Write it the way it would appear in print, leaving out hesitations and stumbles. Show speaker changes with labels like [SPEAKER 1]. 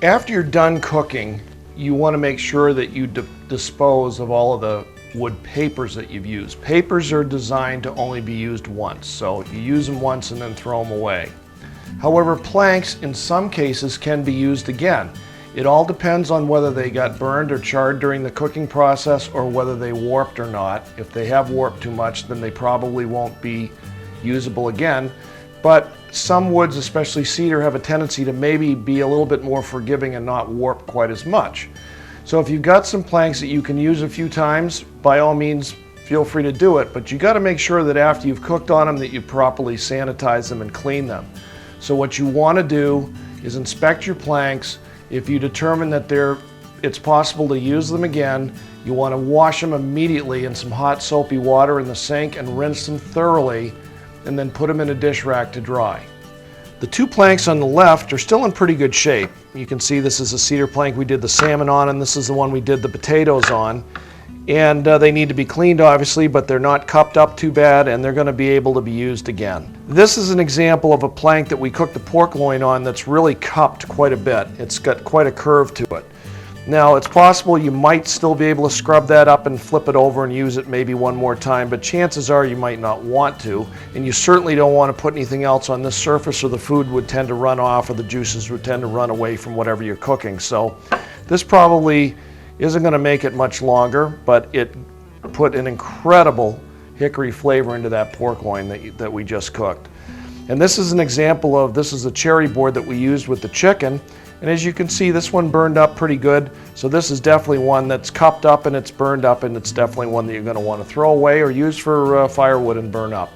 [SPEAKER 1] After you're done cooking, you want to make sure that you dispose of all of the wood papers that you've used. Papers are designed to only be used once, so you use them once and then throw them away. However, planks in some cases can be used again. It all depends on whether they got burned or charred during the cooking process or whether they warped or not. If they have warped too much, then they probably won't be usable again. But some woods, especially cedar, have a tendency to maybe be a little bit more forgiving and not warp quite as much. So if you've got some planks that you can use a few times, by all means feel free to do it, but you got to make sure that after you've cooked on them that you properly sanitize them and clean them. So what you want to do is inspect your planks. If you determine that it's possible to use them again, you want to wash them immediately in some hot soapy water in the sink and rinse them thoroughly, and then put them in a dish rack to dry. The two planks on the left are still in pretty good shape. You can see this is a cedar plank we did the salmon on, and this is the one we did the potatoes on. And they need to be cleaned obviously, but they're not cupped up too bad and they're going to be able to be used again. This is an example of a plank that we cooked the pork loin on that's really cupped quite a bit. It's got quite a curve to it. Now, it's possible you might still be able to scrub that up and flip it over and use it maybe one more time, but chances are you might not want to, and you certainly don't want to put anything else on this surface or the food would tend to run off or the juices would tend to run away from whatever you're cooking. So this probably isn't going to make it much longer, but it put an incredible hickory flavor into that pork loin that we just cooked. And this is an example of, this is a cherry board that we used with the chicken. And as you can see, this one burned up pretty good. So this is definitely one that's cupped up and it's burned up, and it's definitely one that you're going to want to throw away or use for firewood and burn up.